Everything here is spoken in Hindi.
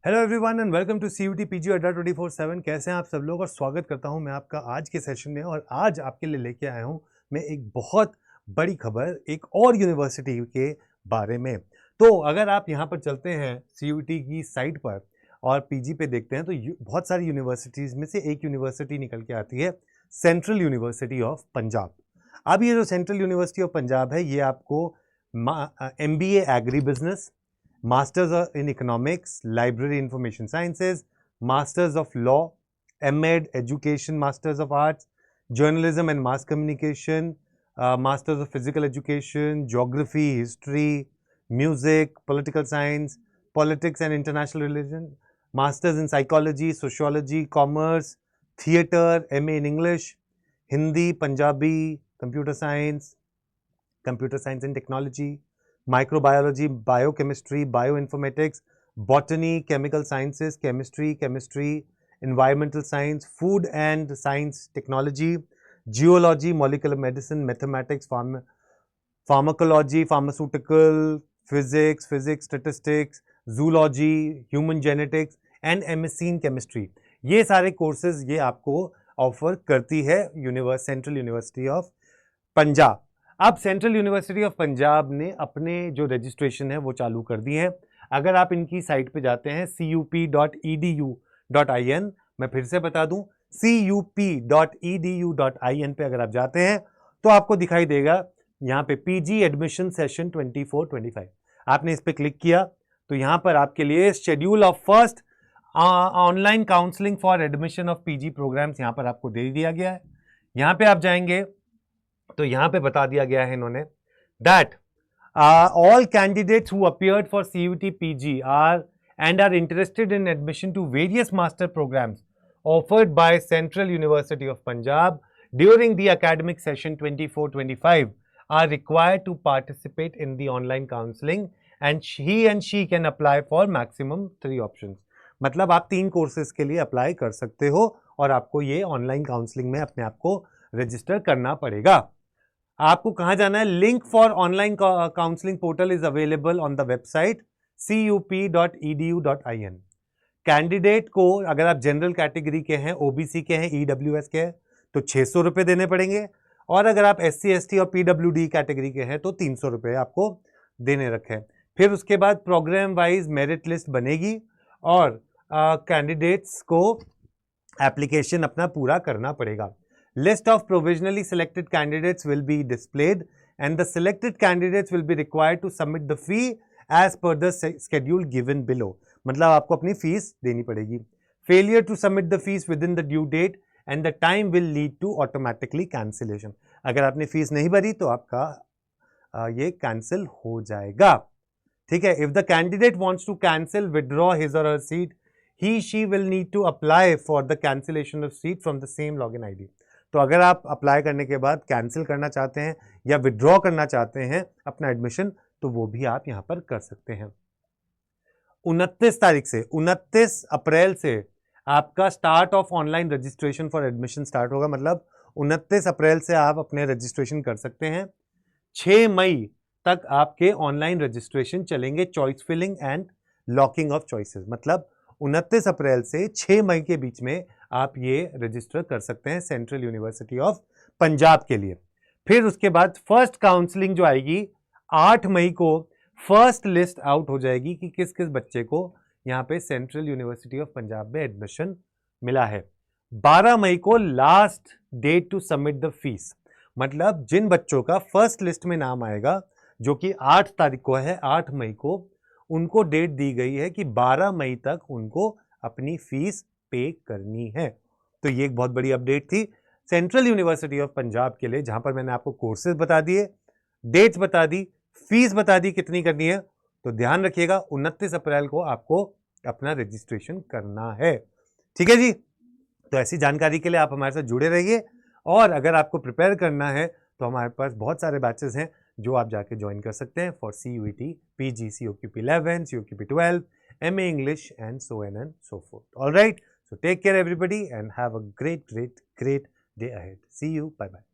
Hello everyone and welcome to CUT PG अड्डा 24/7। कैसे हैं आप सब लोग और स्वागत करता हूं मैं आपका आज के सेशन में। और आज आपके लिए लेके आया हूं मैं एक बहुत बड़ी खबर एक और यूनिवर्सिटी के बारे में। तो अगर आप यहां पर चलते हैं CUT की साइट पर और PG पे देखते हैं तो बहुत सारी यूनिवर्सिटीज़ में से एक यूनिवर्सिटी निकल के आती है, सेंट्रल यूनिवर्सिटी ऑफ पंजाब। अब ये जो सेंट्रल यूनिवर्सिटी ऑफ पंजाब है ये आपको MBA agri business, Masters in Economics, Library Information Sciences, Masters of Law, MEd Education, Masters of Arts, Journalism and Mass Communication, Masters of Physical Education, Geography, History, Music, Political Science, Politics and International Religion, Masters in Psychology, Sociology, Commerce, Theatre, MA in English, Hindi, Punjabi, Computer Science and Technology, microbiology, biochemistry, bioinformatics, botany, chemical sciences, chemistry, environmental science, food and science technology, geology, molecular medicine, mathematics, pharmacology, pharmaceutical, physics, statistics, zoology, human genetics and MSc in chemistry। ये सारे कोर्सेज ये आपको ऑफर करती है सेंट्रल यूनिवर्सिटी ऑफ पंजाब। अब सेंट्रल यूनिवर्सिटी ऑफ पंजाब ने अपने जो रजिस्ट्रेशन है वो चालू कर दी है। अगर आप इनकी साइट पे जाते हैं cup.edu.in, मैं फिर से बता दूं cup.edu.in पे अगर आप जाते हैं तो आपको दिखाई देगा यहाँ पे PG एडमिशन सेशन 24-25। आपने इस पे क्लिक किया तो यहाँ पर आपके लिए schedule of first online counselling for admission of PG programmes यहाँ पर आपको दे दिया गया है। यहाँ पे आप जाएंगे तो यहां पे बता दिया गया है इन्होंने that all candidates who appeared for CUT PG are interested in admission to various master programmes offered by Central University of Punjab during the academic session 24-25 are required to participate in the online counselling and she can apply for maximum 3 options. मतलब आप 3 कोर्सेज के लिए अप्लाई कर सकते हो और आपको ये ऑनलाइन काउंसलिंग में अपने आप को रजिस्टर करना पड़ेगा। आपको कहां जाना है? Link for online counselling portal is available on the website cup.edu.in। Candidate को अगर आप जनरल कैटेगरी के हैं, OBC के हैं, EWS के हैं तो 600 रुपए देने पड़ेंगे और अगर आप SC ST और PWD कैटेगरी के हैं तो 300 रुपए आपको देने रखे। फिर उसके बाद प्रोग्राम वाइज मेरिट लिस्ट बनेगी और कैंडिडेट्स को एप्लीकेशन अपना पूरा करना पड़ेगा। List of provisionally selected candidates will be displayed and the selected candidates will be required to submit the fee as per the schedule given below। मतलब आपको अपनी फीस देनी पड़ेगी। Failure to submit the fees within the due date and the time will lead to automatically cancellation। अगर आपने फीस नहीं भरी तो आपका ये कैंसिल हो जाएगा। ठीक है। If the candidate wants to cancel, withdraw his or her seat, she will need to apply for the cancellation of seat from the same login ID। तो अगर आप अप्लाई करने के बाद कैंसिल करना चाहते हैं या विड्रॉ करना चाहते हैं अपना एडमिशन तो वो भी आप यहां पर कर सकते हैं। 29 अप्रैल से आपका start of online registration for admission start होगा। मतलब 29 अप्रैल से आप अपने रजिस्ट्रेशन कर सकते हैं। 6 मई तक आपके ऑनलाइन रजिस्ट्रेशन चलेंगे, choice filling and locking of choices. मतलब 29 अप्रैल से 6 मई के बीच में आप ये रजिस्टर कर सकते हैं सेंट्रल यूनिवर्सिटी ऑफ पंजाब के लिए। फिर उसके बाद फर्स्ट काउंसलिंग जो आएगी 8 मई को फर्स्ट लिस्ट आउट हो जाएगी कि किस किस बच्चे को यहाँ पे सेंट्रल यूनिवर्सिटी ऑफ पंजाब में एडमिशन मिला है। 12 मई को last date to submit the fees. मतलब जिन बच्चों का फर्स्ट लिस्ट में नाम आएगा जो कि 8 तारीख को है, 8 मई को उनको डेट दी गई है कि 12 मई तक उनको अपनी फीस पे करनी है। तो ये एक बहुत बड़ी अपडेट थी सेंट्रल यूनिवर्सिटी ऑफ पंजाब के लिए, जहां पर मैंने आपको कोर्सेज बता दिए, डेट्स बता दी, फीस बता दी कितनी करनी है। तो ध्यान रखिएगा 29 अप्रैल को आपको अपना रजिस्ट्रेशन करना है। ठीक है जी। तो ऐसी जानकारी के लिए आप हमारे साथ जुड़े रहिए और अगर आपको प्रिपेयर करना है तो हमारे पास बहुत सारे बैचेस हैं जो आप जाके ज्वाइन कर सकते हैं for CUT PG, COQP 11, COQP 12, MA English and so on and so forth। All right, so take care everybody and have a great day ahead। See you, bye bye।